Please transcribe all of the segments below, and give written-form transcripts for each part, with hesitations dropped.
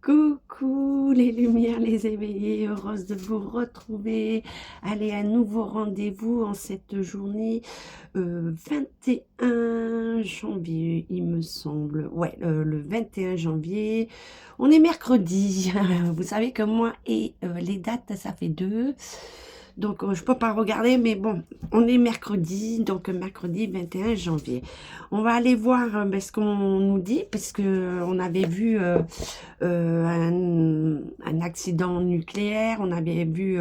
Coucou les lumières, les éveillés, heureuse de vous retrouver. Allez, un nouveau rendez-vous en cette journée 21 janvier, il me semble. Ouais, le 21 janvier. On est mercredi. Vous savez que moi et les dates, ça fait deux. Donc, je peux pas regarder, mais bon, on est mercredi, donc mercredi 21 janvier. On va aller voir ce qu'on nous dit, parce que on avait vu un accident nucléaire, on avait vu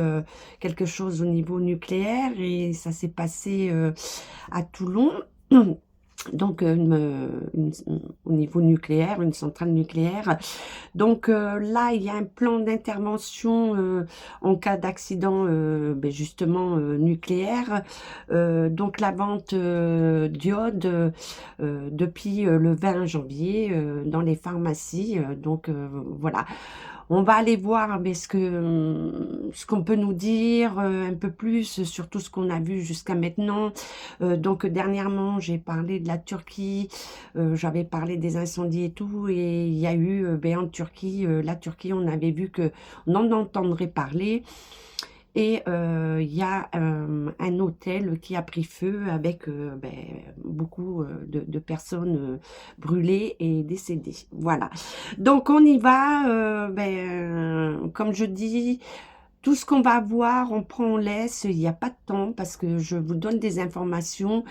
quelque chose au niveau nucléaire, et ça s'est passé à Toulon. Donc, au niveau nucléaire, une centrale nucléaire. Donc là, il y a un plan d'intervention en cas d'accident justement nucléaire. Donc la vente d'iode depuis le 20 janvier dans les pharmacies. Voilà. On va aller voir ce qu'on peut nous dire un peu plus sur tout ce qu'on a vu jusqu'à maintenant. Donc dernièrement, j'ai parlé de la Turquie, j'avais parlé des incendies et tout, et il y a eu en Turquie, la Turquie, on avait vu que on en entendrait parler. Et il y a un hôtel qui a pris feu avec beaucoup de personnes brûlées et décédées. Voilà. Donc on y va. Comme je dis, tout ce qu'on va voir, on prend, on laisse, il n'y a pas de temps parce que je vous donne des informations.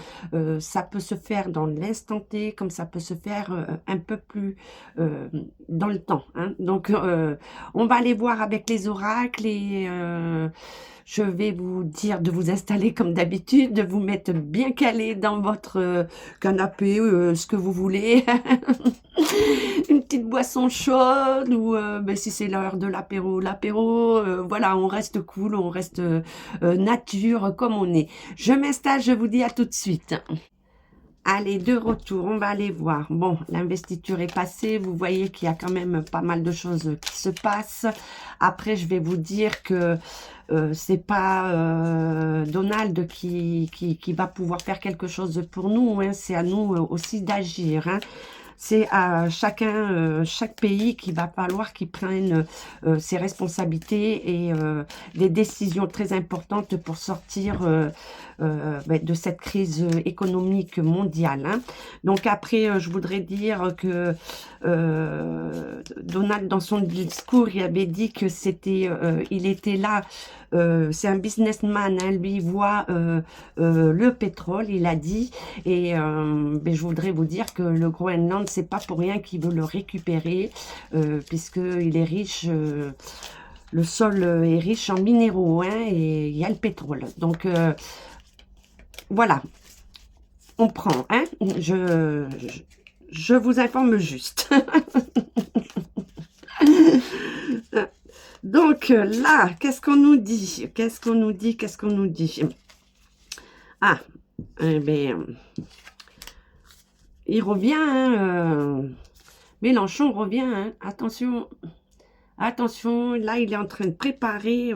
Ça peut se faire dans l'instant T, comme ça peut se faire un peu plus dans le temps, hein. Donc, on va aller voir avec les oracles et je vais vous dire de vous installer comme d'habitude, de vous mettre bien calé dans votre canapé, ce que vous voulez. Une petite boisson chaude ou si c'est l'heure de l'apéro, voilà, on reste cool, on reste nature comme on est. Je m'installe, je vous dis à tout de suite. Allez, de retour, on va aller voir. Bon, l'investiture est passée, vous voyez qu'il y a quand même pas mal de choses qui se passent. Après, je vais vous dire que c'est pas Donald qui va pouvoir faire quelque chose pour nous, hein. C'est à nous aussi d'agir, hein. C'est à chacun, chaque pays qu'il va falloir qu'il prenne ses responsabilités et des décisions très importantes pour sortir de cette crise économique mondiale, hein. Donc après, je voudrais dire que Donald, dans son discours, il avait dit que il était là. C'est un businessman, hein, lui il voit le pétrole, il a dit, et je voudrais vous dire que le Groenland, c'est pas pour rien qu'il veut le récupérer, puisqu'il est riche, le sol est riche en minéraux, hein, et il y a le pétrole. Donc voilà, on prend, hein, je vous informe juste. Donc là, qu'est-ce qu'on nous dit? Qu'est-ce qu'on nous dit? Qu'est-ce qu'on nous dit? Ah, il revient, hein, Mélenchon revient, hein, attention, attention, là il est en train de préparer,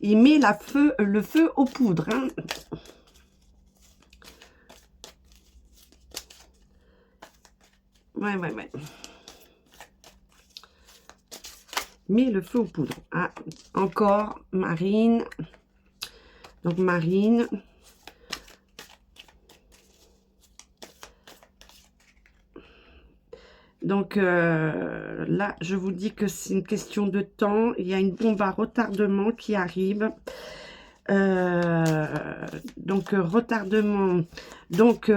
il met le feu aux poudres, hein. Ouais. Met le feu aux poudres. Ah, encore Marine. Donc Marine. Donc là, je vous dis que c'est une question de temps. Il y a une bombe à retardement qui arrive. Retardement. Donc,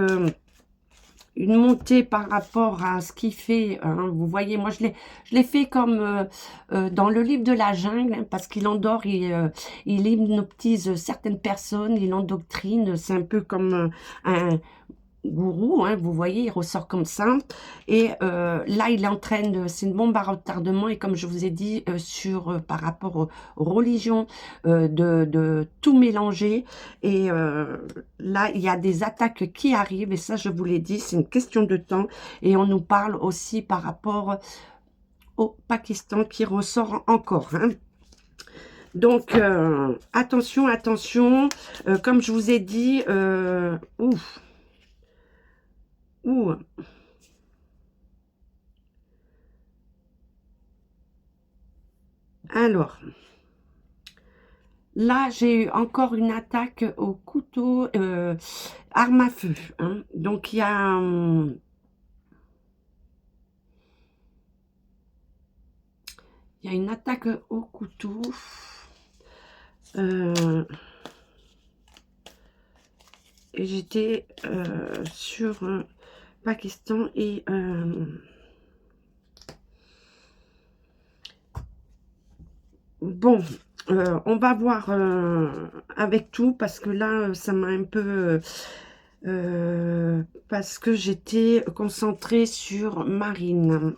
une montée par rapport à ce qu'il fait, hein, vous voyez, moi je l'ai fait comme dans le livre de la jungle, hein, parce qu'il endort, il hypnotise certaines personnes, il endoctrine, c'est un peu comme un gourou, hein, vous voyez, il ressort comme ça. Et là, il est en train de... C'est une bombe à retardement. Et comme je vous ai dit, par rapport aux religions, de tout mélanger. Et là, il y a des attaques qui arrivent. Et ça, je vous l'ai dit, c'est une question de temps. Et on nous parle aussi par rapport au Pakistan qui ressort encore, hein. Donc, attention, attention. Comme je vous ai dit, ouf. Ouh. Alors, là, j'ai eu encore une attaque au couteau, arme à feu, hein. Donc, il y a une attaque au couteau. Et j'étais sur Pakistan et bon, on va voir avec tout parce que là, ça m'a un peu... parce que j'étais concentrée sur Marine.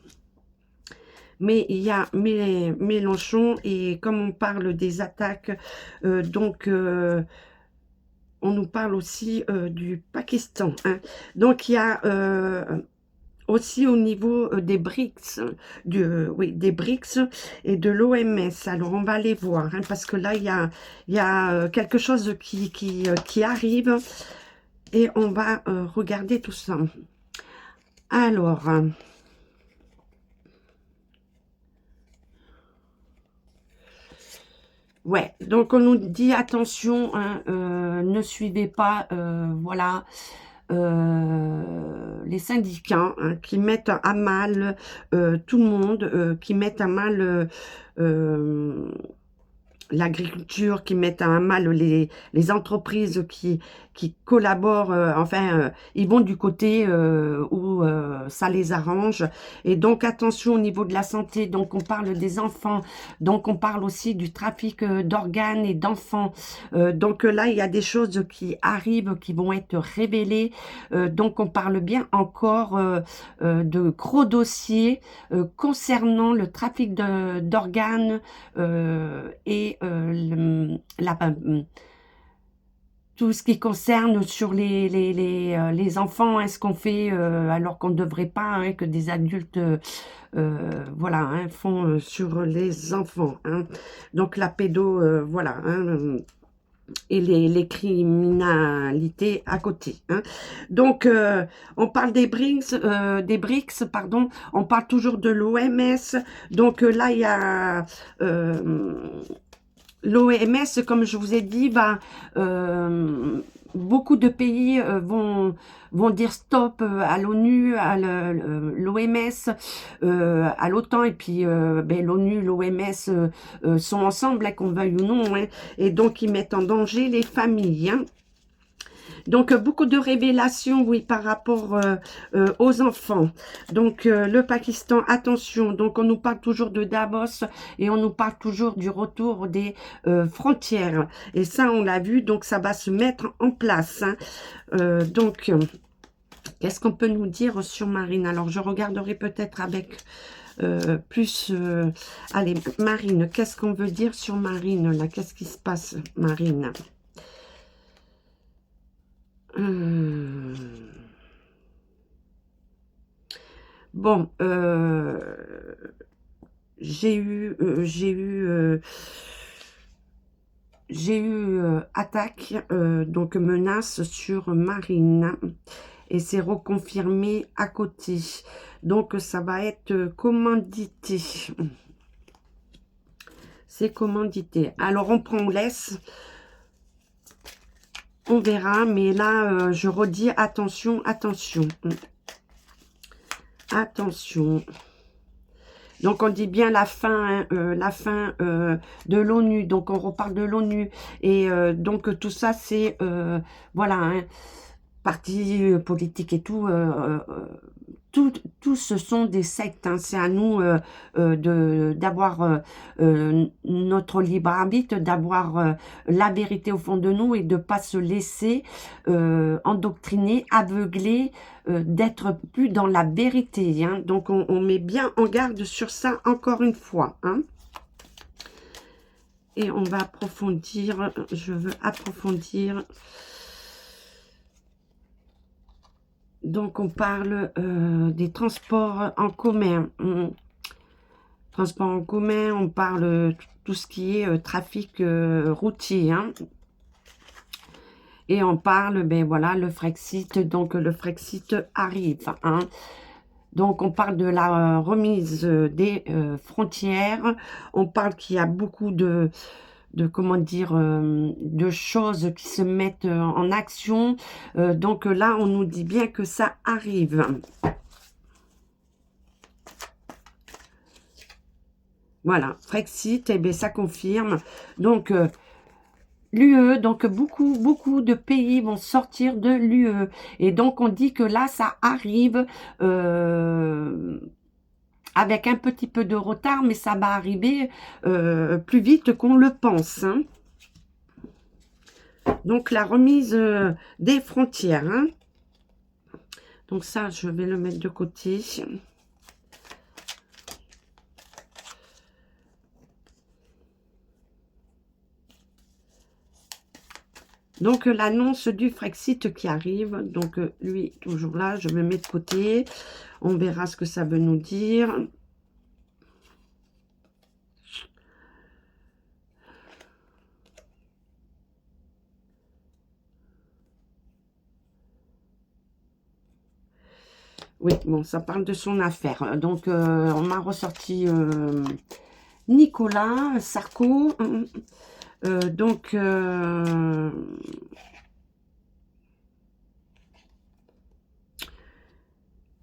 Mais il y a Mélenchon et comme on parle des attaques, donc on nous parle aussi du Pakistan, hein. Donc il y a aussi au niveau des BRICS, oui, des BRICS et de l'OMS. Alors, on va aller voir, hein, parce que là, il y a quelque chose qui arrive et on va regarder tout ça. Alors, ouais, donc on nous dit attention, hein, ne suivez pas, voilà, les syndicats, hein, qui mettent à mal tout le monde, qui mettent à mal l'agriculture, qui mettent à mal les entreprises qui collaborent, enfin, ils vont du côté où ça les arrange. Et donc, attention au niveau de la santé. Donc, on parle des enfants. Donc, on parle aussi du trafic d'organes et d'enfants. Donc, là, il y a des choses qui arrivent, qui vont être révélées. Donc, on parle bien encore de gros dossiers concernant le trafic d'organes et tout ce qui concerne sur les enfants, hein, ce qu'on fait alors qu'on ne devrait pas, hein, que des adultes voilà, hein, font sur les enfants, hein. Donc la pédo, voilà, hein, et les criminalités à côté, hein. Donc, on parle des BRICS, pardon, on parle toujours de l'OMS. Donc, là, il y a l'OMS, comme je vous ai dit, beaucoup de pays vont dire stop à l'ONU, à l'OMS, à l'OTAN, et puis ben, l'ONU, l'OMS sont ensemble, hein, qu'on veuille ou non, hein, et donc ils mettent en danger les familles, hein. Donc, beaucoup de révélations, oui, par rapport aux enfants. Donc, le Pakistan, attention, donc on nous parle toujours de Davos et on nous parle toujours du retour des frontières. Et ça, on l'a vu, donc ça va se mettre en place, hein. Donc, qu'est-ce qu'on peut nous dire sur Marine? Alors, je regarderai peut-être avec... plus... allez, Marine, qu'est-ce qu'on veut dire sur Marine, là? Qu'est-ce qui se passe, Marine? Bon, j'ai eu attaque, donc menace sur Marine, et c'est reconfirmé à côté. Donc ça va être commandité. C'est commandité. Alors on prend, on laisse. On verra, mais là, je redis, attention, attention. Attention. Donc, on dit bien la fin, hein, la fin de l'ONU. Donc, on reparle de l'ONU. Et donc, tout ça, c'est, voilà, hein, parti politique et tout, tout ce sont des sectes, hein. C'est à nous d'avoir notre libre arbitre, d'avoir la vérité au fond de nous et de ne pas se laisser endoctriner, aveugler, d'être plus dans la vérité, hein. Donc, on met bien en garde sur ça encore une fois, hein. Et on va approfondir, je veux approfondir. Donc, on parle des transports en commun. Transports en commun, on parle tout ce qui est trafic routier, hein. Et on parle, ben voilà, le Frexit. Donc, le Frexit arrive, hein. Donc, on parle de la remise des frontières. On parle qu'il y a beaucoup comment dire, de choses qui se mettent en action. Donc là, on nous dit bien que ça arrive. Voilà, Frexit, eh bien, ça confirme. Donc, l'UE, donc beaucoup de pays vont sortir de l'UE. Et donc, on dit que là, ça arrive avec un petit peu de retard, mais ça va arriver plus vite qu'on le pense. Hein. Donc, la remise des frontières. Hein. Donc, ça, je vais le mettre de côté. Donc, l'annonce du Frexit qui arrive. Donc, lui, toujours là, je me mets de côté. On verra ce que ça veut nous dire. Oui, bon, ça parle de son affaire. Donc, on m'a ressorti Nicolas Sarko. Donc, on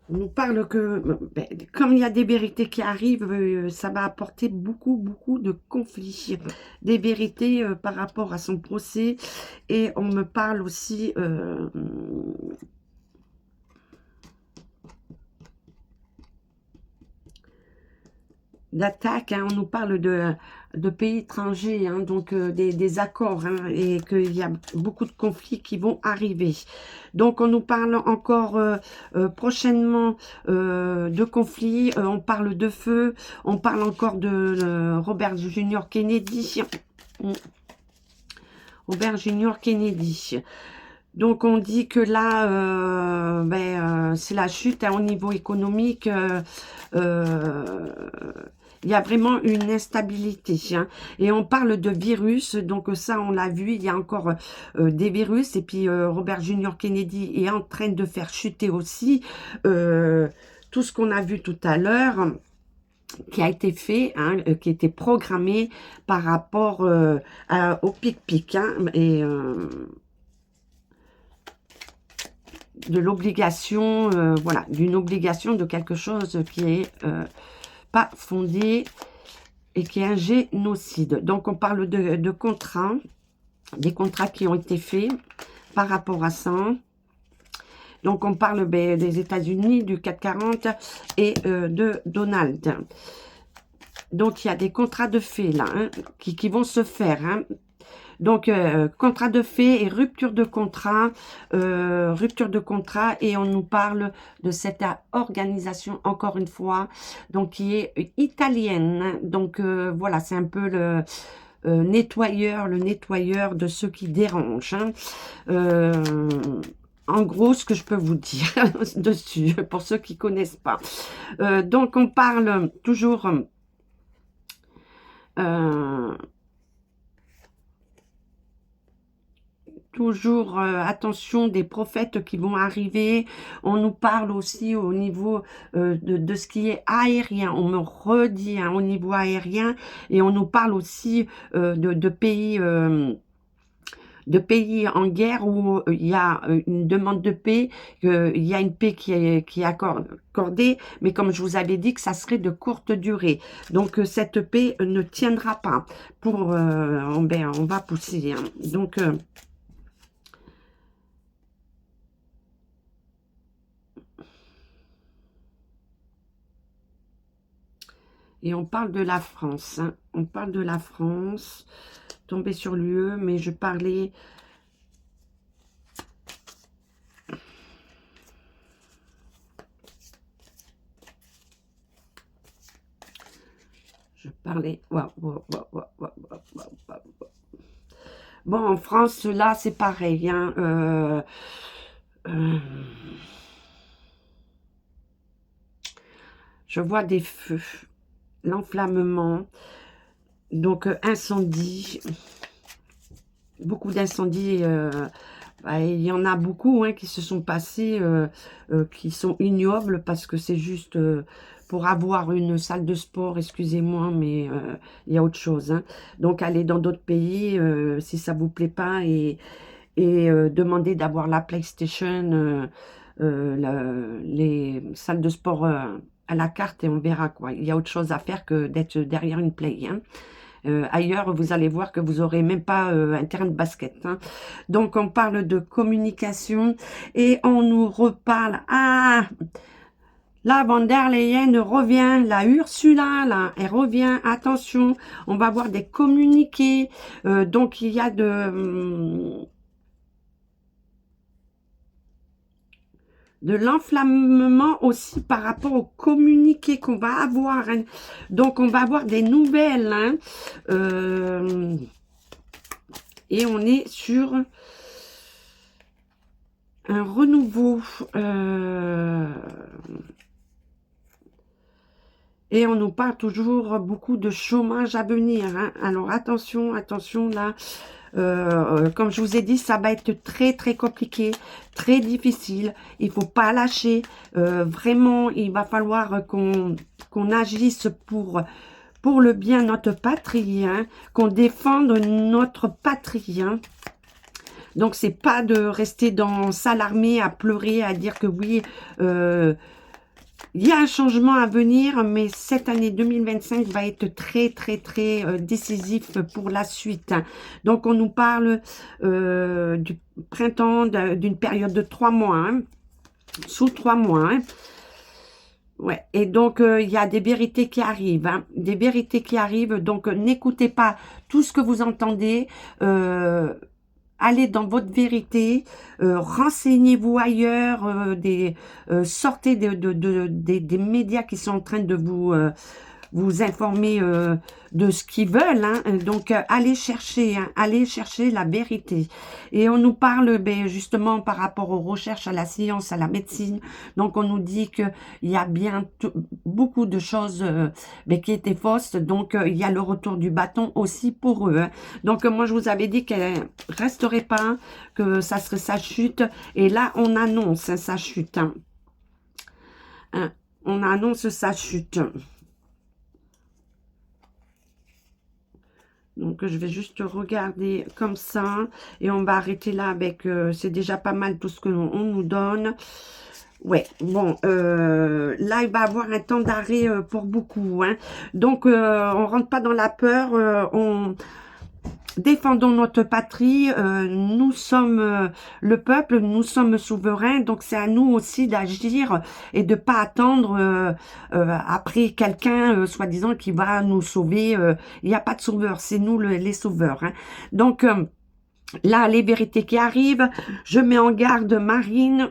nous parle que, ben, comme il y a des vérités qui arrivent, ça va apporter beaucoup de conflits. Des vérités par rapport à son procès. Et on me parle aussi d'attaque, hein, on nous parle de pays étrangers, hein, donc des accords, hein, et qu'il y a beaucoup de conflits qui vont arriver. Donc on nous parle encore prochainement de conflits, on parle de feu, on parle encore de Robert Junior Kennedy. Robert Junior Kennedy. Donc, on dit que là, c'est la chute hein, au niveau économique. Il y a vraiment une instabilité. Hein. Et on parle de virus. Donc, ça, on l'a vu. Il y a encore des virus. Et puis, Robert Junior Kennedy est en train de faire chuter aussi tout ce qu'on a vu tout à l'heure qui a été fait, hein, qui était programmé par rapport au pic-pic. Hein, et de l'obligation, voilà, d'une obligation de quelque chose qui est pas fondé et qui est un génocide. Donc, on parle de contrats, des contrats qui ont été faits par rapport à ça. Donc, on parle des États-Unis, du 440 et de Donald. Donc, il y a des contrats de fait, là, hein, qui vont se faire, hein. Donc, contrat de fait et rupture de contrat, et on nous parle de cette organisation, encore une fois, donc qui est italienne. Hein. Donc, voilà, c'est un peu le nettoyeur de ceux qui dérangent. Hein. En gros, ce que je peux vous dire dessus, pour ceux qui connaissent pas. Donc, on parle toujours... attention des prophètes qui vont arriver. On nous parle aussi au niveau de ce qui est aérien. On me redit hein, au niveau aérien. Et on nous parle aussi de pays... de pays en guerre où il y a une demande de paix, il y a une paix qui est accordée, mais comme je vous avais dit que ça serait de courte durée. Donc cette paix ne tiendra pas. Pour on va pousser. Hein. Donc et on parle de la France. Hein. On parle de la France. Tomber sur l'UE, mais je parlais... Bon, en France, là, c'est pareil. Hein, je vois des feux. L'enflammement. Donc, incendie. Beaucoup d'incendies il y en a beaucoup hein, qui se sont passés, qui sont ignobles parce que c'est juste pour avoir une salle de sport, excusez-moi, mais il y a autre chose. Hein. Donc, allez dans d'autres pays si ça vous plaît pas et demandez d'avoir la PlayStation, les salles de sport à la carte et on verra quoi. Il y a autre chose à faire que d'être derrière une play. Hein. Ailleurs, vous allez voir que vous n'aurez même pas un terrain de basket. Hein. Donc, on parle de communication et on nous reparle. Ah, la von der Leyen revient, la Ursula, là, elle revient. Attention, on va voir des communiqués. Donc, il y a de l'enflammement aussi par rapport au communiqué qu'on va avoir. Hein. Donc, on va avoir des nouvelles. Hein. Et on est sur un renouveau. Et on nous parle toujours beaucoup de chômage à venir. Hein. Alors, attention, attention, là. Comme je vous ai dit, ça va être très, très compliqué, très difficile. Il faut pas lâcher. Vraiment, il va falloir qu'on agisse pour le bien de notre patrie, hein, qu'on défende notre patrie. Hein. Donc, c'est pas de rester dans s'alarmer, à pleurer, à dire que oui, il y a un changement à venir, mais cette année 2025 va être très, très, très décisif pour la suite. Hein. Donc, on nous parle du printemps, d'une période de 3 mois, hein, sous 3 mois. Hein. Ouais, et donc, il y a des vérités qui arrivent, hein, des vérités qui arrivent. Donc, n'écoutez pas tout ce que vous entendez. Allez dans votre vérité, renseignez-vous ailleurs, sortez des médias qui sont en train de vous informer de ce qu'ils veulent. Hein. Donc, allez chercher la vérité. Et on nous parle justement par rapport aux recherches, à la science, à la médecine. Donc, on nous dit qu'il y a bien beaucoup de choses qui étaient fausses. Donc, il y a le retour du bâton aussi pour eux. Hein. Donc, moi, je vous avais dit qu'elle ne resterait pas, hein, que ça serait sa chute. Et là, on annonce hein, sa chute. Hein. Hein. On annonce sa chute. Donc, je vais juste regarder comme ça. Et on va arrêter là avec... c'est déjà pas mal tout ce que l'on nous donne. Ouais, bon, là, il va y avoir un temps d'arrêt pour beaucoup. Hein. Donc, on rentre pas dans la peur. Défendons notre patrie, nous sommes le peuple, nous sommes souverains, donc c'est à nous aussi d'agir et de pas attendre après quelqu'un, soi-disant, qui va nous sauver. Il n'y a pas de sauveur, c'est nous les sauveurs. Hein. Donc là, les vérités qui arrivent, je mets en garde Marine.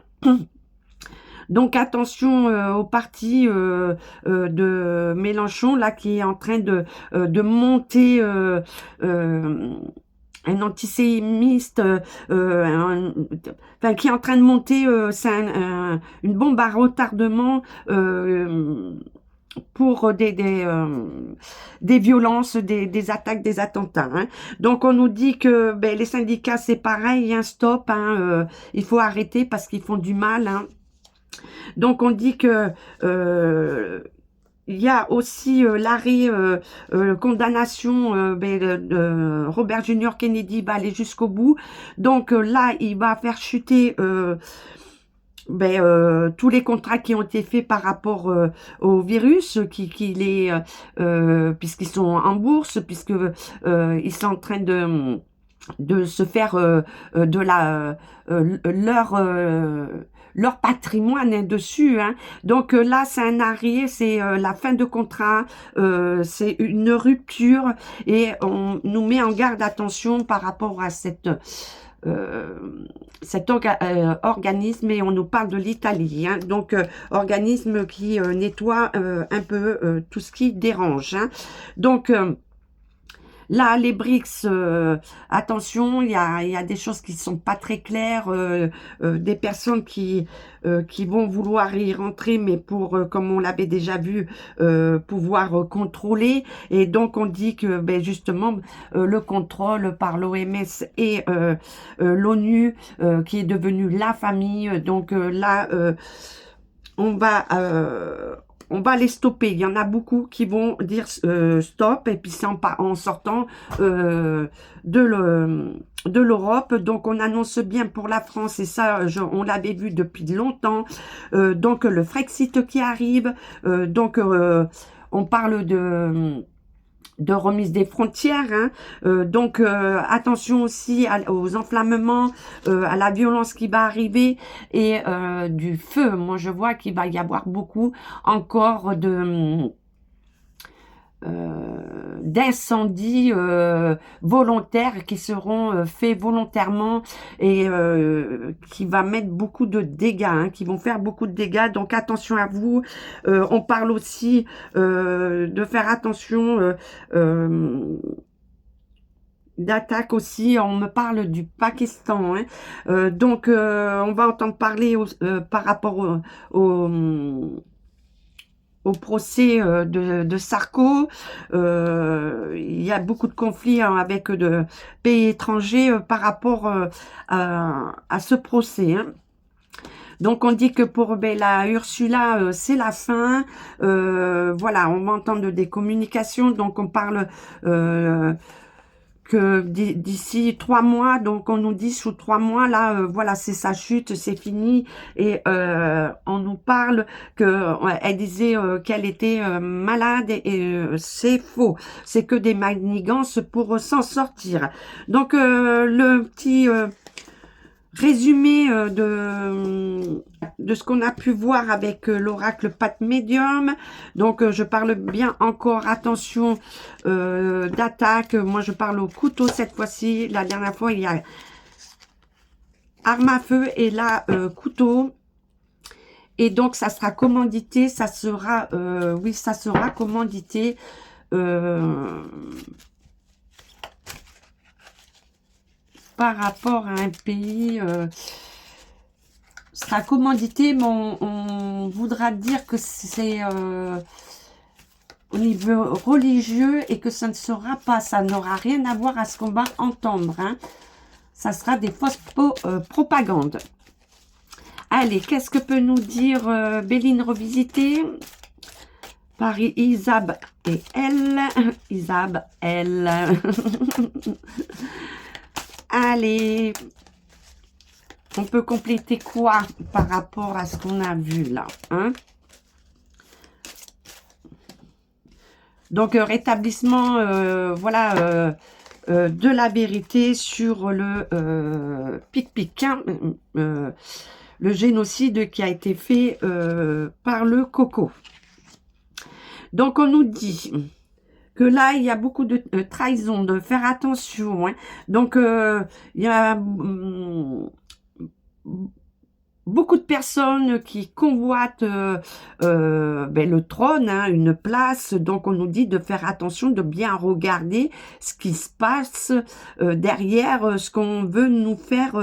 Donc attention au parti de Mélenchon là qui est en train de monter un antisémiste, enfin qui est en train de monter, c'est une bombe à retardement pour des violences, des attaques, des attentats. Hein. Donc, on nous dit que les syndicats, c'est pareil, il y a un stop, hein, il faut arrêter parce qu'ils font du mal. Hein. Donc, on dit que il y a aussi l'arrêt, condamnation de Robert Junior Kennedy va aller jusqu'au bout. Donc, là, il va faire chuter... tous les contrats qui ont été faits par rapport au virus, puisqu'ils sont en bourse, puisque ils sont en train de se faire de leur patrimoine hein, dessus. Hein. Donc là, c'est un arrêt, c'est la fin de contrat, c'est une rupture et on nous met en garde attention par rapport à cet organisme et on nous parle de l'Italie. Hein. Donc, organisme qui nettoie un peu tout ce qui dérange. Hein. Donc, Là, les BRICS, attention, il y a des choses qui sont pas très claires, des personnes qui vont vouloir y rentrer, mais pour, comme on l'avait déjà vu, pouvoir contrôler. Et donc, on dit que, ben, justement, le contrôle par l'OMS et l'ONU, qui est devenue la famille. Donc là, on va... on va les stopper. Il y en a beaucoup qui vont dire stop, et puis c'est en sortant de l'Europe. Donc on annonce bien pour la France, et ça on l'avait vu depuis longtemps. Donc le Frexit qui arrive. Donc on parle de remise des frontières, hein. Donc attention aussi aux enflammements, à la violence qui va arriver, et du feu. Moi je vois qu'il va y avoir beaucoup encore d'incendies volontaires qui seront faits volontairement, et qui va mettre beaucoup de dégâts, hein, qui vont faire beaucoup de dégâts. Donc attention à vous. On parle aussi de faire attention d'attaque aussi. On me parle du Pakistan, hein. Donc on va entendre parler par rapport au procès de Sarko. Il y a beaucoup de conflits, hein, avec de pays étrangers par rapport à ce procès, hein. Donc on dit que pour la Ursula, c'est la fin. Voilà, on va entendre des communications. Donc on parle que d'ici 3 mois, donc on nous dit sous 3 mois, là, voilà, c'est sa chute, c'est fini. Et on nous parle que elle disait qu'elle était malade, et c'est faux. C'est que des manigances pour s'en sortir. Donc le petit résumé de ce qu'on a pu voir avec l'oracle Pat Medium. Donc je parle bien encore, attention, d'attaque. Moi je parle au couteau cette fois-ci. La dernière fois il y a arme à feu, et là couteau. Et donc ça sera commandité, ça sera oui, ça sera commandité par rapport à un pays, sera commandité, mais on voudra dire que c'est au niveau religieux, et que ça ne sera pas, ça n'aura rien à voir à ce qu'on va entendre, hein. Ça sera des fausses propagandes. Allez, qu'est-ce que peut nous dire Béline revisitée par Isab et elle. Isab, elle. Allez, on peut compléter quoi par rapport à ce qu'on a vu là, hein? Donc, rétablissement, voilà, de la vérité sur le pic-pic, hein, le génocide qui a été fait par le Coco. Donc, on nous dit que là, il y a beaucoup de trahison, de faire attention, hein. Donc, il y a beaucoup de personnes qui convoitent le trône, hein, une place. Donc, on nous dit de faire attention, de bien regarder ce qui se passe derrière ce qu'on veut nous faire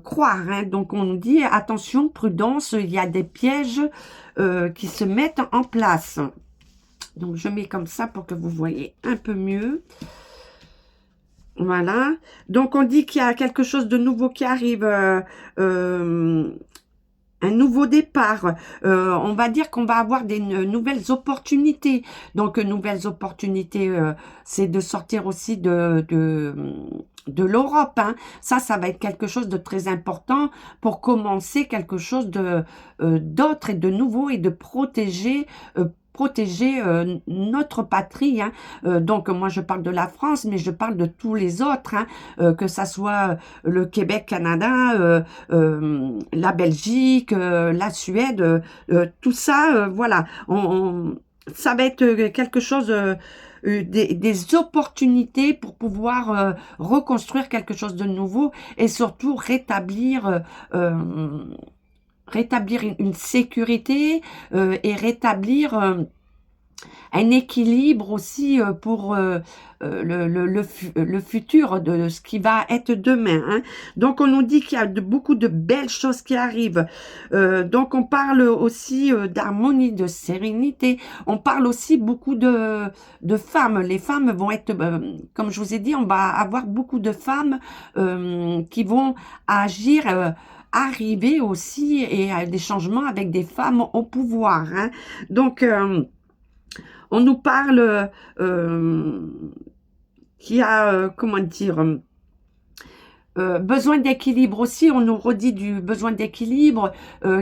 croire, hein. Donc, on nous dit attention, prudence, il y a des pièges qui se mettent en place. Donc, je mets comme ça pour que vous voyez un peu mieux. Voilà. Donc, on dit qu'il y a quelque chose de nouveau qui arrive. Un nouveau départ. On va dire qu'on va avoir des nouvelles opportunités. Donc, nouvelles opportunités, c'est de sortir aussi de l'Europe, hein. Ça va être quelque chose de très important pour commencer quelque chose de d'autre et de nouveau, et de protéger notre patrie, hein. Donc moi je parle de la France, mais je parle de tous les autres, hein, que ça soit le Québec, Canada, la Belgique, la Suède, tout ça, voilà, ça va être quelque chose, des opportunités pour pouvoir reconstruire quelque chose de nouveau, et surtout rétablir une sécurité, et rétablir un équilibre aussi pour le futur de ce qui va être demain. Hein. Donc, on nous dit qu'il y a beaucoup de belles choses qui arrivent. Donc, on parle aussi d'harmonie, de sérénité. On parle aussi beaucoup de femmes. Les femmes vont être, comme je vous ai dit, on va avoir beaucoup de femmes qui vont agir arriver aussi et à des changements avec des femmes au pouvoir. Hein. Donc, on nous parle qu'il y a, comment dire, besoin d'équilibre aussi, on nous redit du besoin d'équilibre,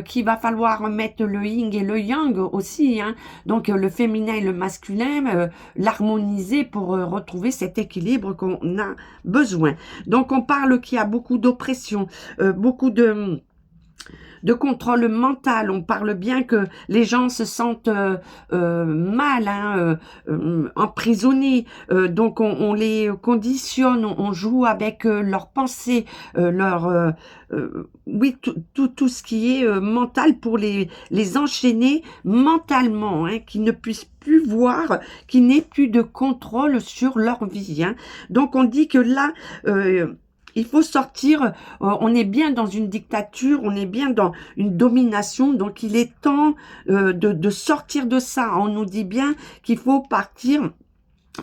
qu'il va falloir mettre le yin et le yang aussi, hein. Donc le féminin et le masculin, l'harmoniser pour retrouver cet équilibre qu'on a besoin. Donc on parle qu'il y a beaucoup d'oppression, beaucoup de contrôle mental. On parle bien que les gens se sentent mal, hein, emprisonnés. Donc, on les conditionne, on joue avec leurs pensées, oui, tout ce qui est mental pour les enchaîner mentalement, hein, qu'ils ne puissent plus voir, qu'ils n'aient plus de contrôle sur leur vie. Hein. Donc, on dit que là... il faut sortir, on est bien dans une dictature, on est bien dans une domination, donc il est temps de sortir de ça. On nous dit bien qu'il faut partir,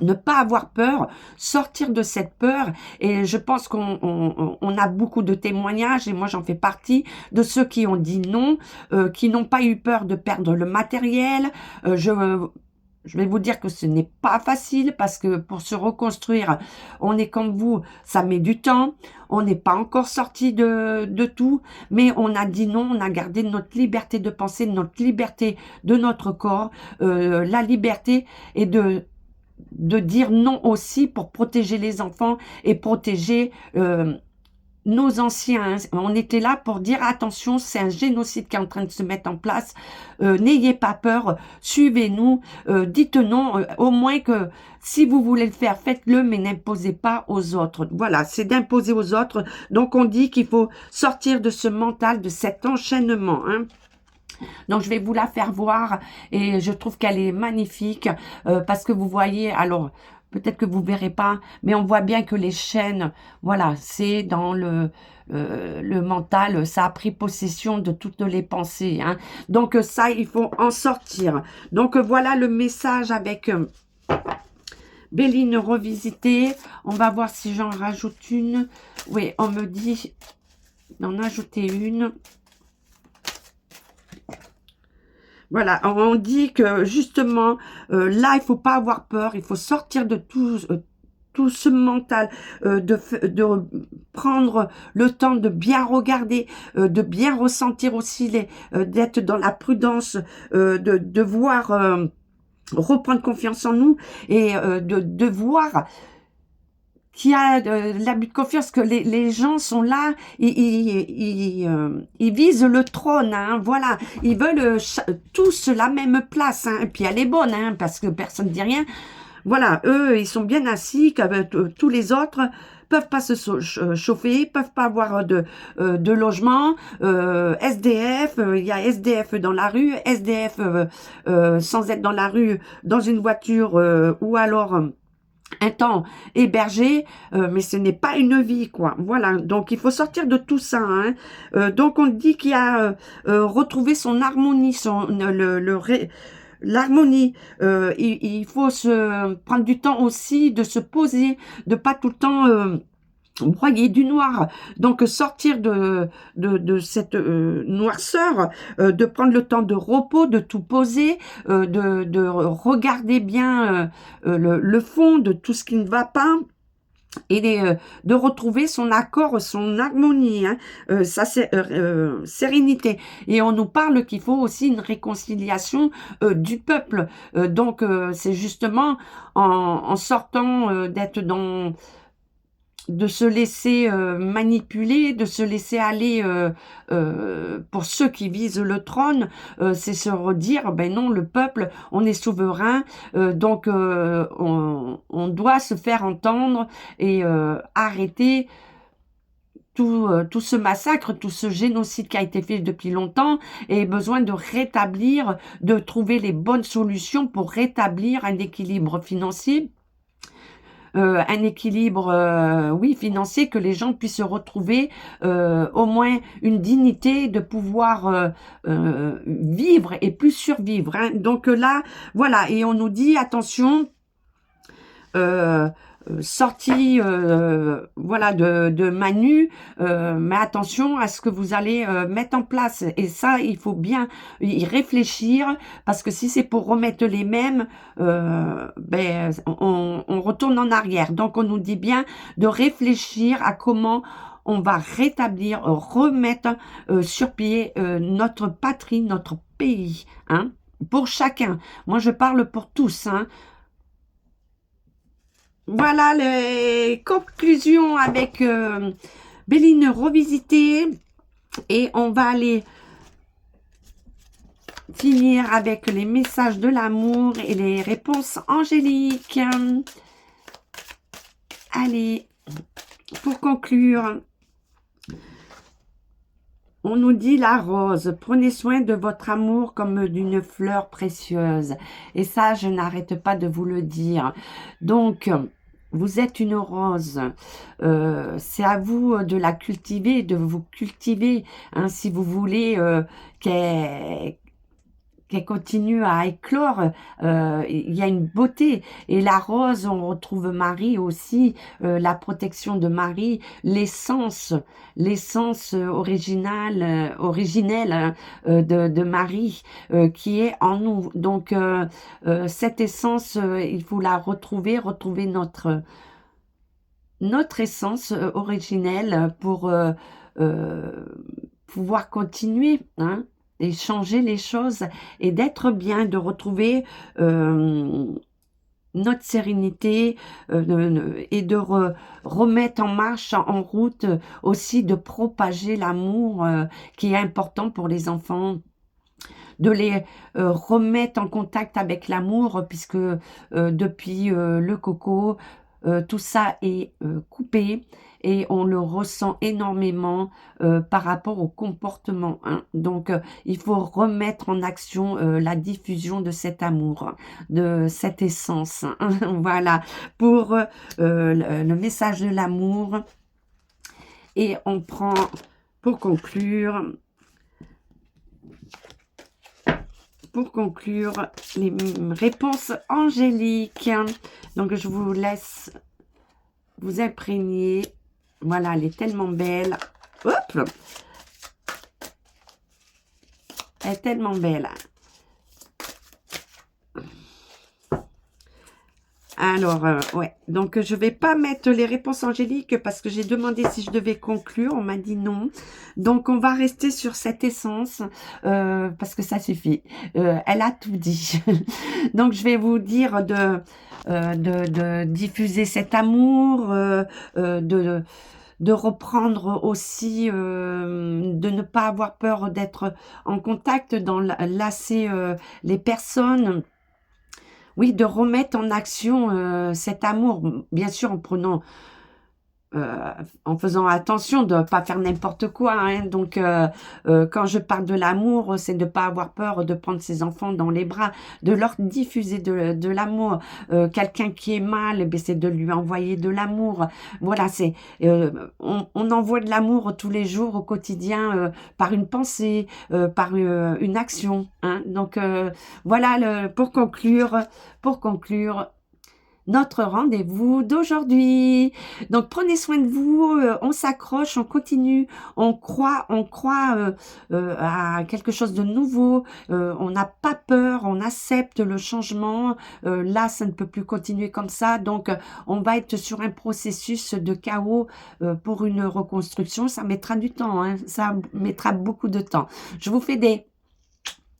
ne pas avoir peur, sortir de cette peur. Et je pense qu'on a beaucoup de témoignages, et moi j'en fais partie, de ceux qui ont dit non, qui n'ont pas eu peur de perdre le matériel. Je vais vous dire que ce n'est pas facile parce que pour se reconstruire, on est comme vous, ça met du temps. On n'est pas encore sorti de tout, mais on a dit non, on a gardé notre liberté de penser, notre liberté de notre corps, la liberté et de dire non aussi pour protéger les enfants et protéger nos anciens. On était là pour dire attention, c'est un génocide qui est en train de se mettre en place. N'ayez pas peur, suivez-nous, dites non, au moins que si vous voulez le faire, faites-le, mais n'imposez pas aux autres. Voilà, c'est d'imposer aux autres. Donc on dit qu'il faut sortir de ce mental, de cet enchaînement. Hein. Donc, je vais vous la faire voir et je trouve qu'elle est magnifique parce que vous voyez, alors, peut-être que vous verrez pas, mais on voit bien que les chaînes, voilà, c'est dans le mental, ça a pris possession de toutes les pensées. Hein. Donc, ça, il faut en sortir. Donc, voilà le message avec... Béline revisitée. On va voir si j'en rajoute une. Oui, on me dit d'en ajouter une. Voilà, on dit que justement, là, il faut pas avoir peur, il faut sortir de tout ce mental, de prendre le temps de bien regarder, de bien ressentir aussi, d'être dans la prudence, de voir, reprendre confiance en nous et de voir qui a l'abus de confiance, que les gens sont là, ils visent le trône, hein, voilà, ils veulent tous la même place, hein, et puis elle est bonne, hein, parce que personne ne dit rien, voilà, eux, ils sont bien assis, tous les autres peuvent pas se chauffer, peuvent pas avoir de logement, SDF, il y a SDF dans la rue, SDF sans être dans la rue, dans une voiture, ou alors... un temps hébergé, mais ce n'est pas une vie, quoi. Voilà, donc il faut sortir de tout ça. Hein. Donc on dit qu'il y a retrouvé son harmonie, l'harmonie. Il faut se prendre du temps aussi de se poser, de pas tout le temps broyer du noir, donc sortir de cette noirceur, de prendre le temps de repos, de tout poser, de regarder bien le fond de tout ce qui ne va pas, et de retrouver son accord, son harmonie, hein, sa sérénité. Et on nous parle qu'il faut aussi une réconciliation du peuple. Donc c'est justement en sortant d'être dans... de se laisser manipuler, de se laisser aller pour ceux qui visent le trône, c'est se redire, ben non, le peuple, on est souverain, donc on doit se faire entendre et arrêter tout ce massacre, tout ce génocide qui a été fait depuis longtemps, et besoin de rétablir, de trouver les bonnes solutions pour rétablir un équilibre financier, un équilibre, oui, financier, que les gens puissent retrouver au moins une dignité de pouvoir vivre et plus survivre. Hein. Donc là, voilà, et on nous dit, attention, sortie voilà de Manu, mais attention à ce que vous allez mettre en place, et ça il faut bien y réfléchir, parce que si c'est pour remettre les mêmes, ben on retourne en arrière. Donc on nous dit bien de réfléchir à comment on va rétablir, remettre sur pied notre patrie, notre pays, hein, pour chacun. Moi je parle pour tous, hein. Voilà les conclusions avec Béline revisitée, et on va aller finir avec les messages de l'amour et les réponses angéliques. Allez, pour conclure, on nous dit la rose, prenez soin de votre amour comme d'une fleur précieuse. Et ça, je n'arrête pas de vous le dire. Donc, vous êtes une rose. C'est à vous de la cultiver, de vous cultiver. Hein, si vous voulez qu'elle continue à éclore, il y a une beauté. Et la rose, on retrouve Marie aussi, la protection de Marie, l'essence originelle de Marie qui est en nous. Donc cette essence, il faut la retrouver notre essence originelle pour pouvoir continuer, hein, et changer les choses, et d'être bien, de retrouver notre sérénité, et de remettre en marche, en route, aussi de propager l'amour qui est important pour les enfants, de les remettre en contact avec l'amour, puisque depuis le coco, tout ça est coupé, et on le ressent énormément par rapport au comportement. Hein. Donc, il faut remettre en action la diffusion de cet amour, de cette essence. Hein. Voilà, pour le message de l'amour. Et on prend, pour conclure, les réponses angéliques. Donc, je vous laisse vous imprégner. Voilà, elle est tellement belle. Hop! Elle est tellement belle. Alors, ouais. Donc, je vais pas mettre les réponses angéliques parce que j'ai demandé si je devais conclure. On m'a dit non. Donc, on va rester sur cette essence parce que ça suffit. Elle a tout dit. Donc, je vais vous dire de diffuser cet amour, de reprendre aussi, de ne pas avoir peur d'être en contact, d'enlacer les personnes. Oui, de remettre en action cet amour, bien sûr en prenant, en faisant attention de ne pas faire n'importe quoi. Hein. Donc, quand je parle de l'amour, c'est de ne pas avoir peur de prendre ses enfants dans les bras, de leur diffuser de l'amour. Quelqu'un qui est mal, c'est de lui envoyer de l'amour. Voilà, c'est on envoie de l'amour tous les jours au quotidien par une pensée, par une action. Hein. Donc, voilà, pour conclure, notre rendez-vous d'aujourd'hui. Donc, prenez soin de vous, on s'accroche, on continue, on croit à quelque chose de nouveau, on n'a pas peur, on accepte le changement. Là, ça ne peut plus continuer comme ça, donc on va être sur un processus de chaos pour une reconstruction. Ça mettra du temps, hein, ça mettra beaucoup de temps. Je vous fais des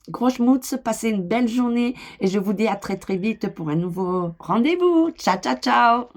gros schmutz, passez une belle journée et je vous dis à très très vite pour un nouveau rendez-vous. Ciao, ciao, ciao!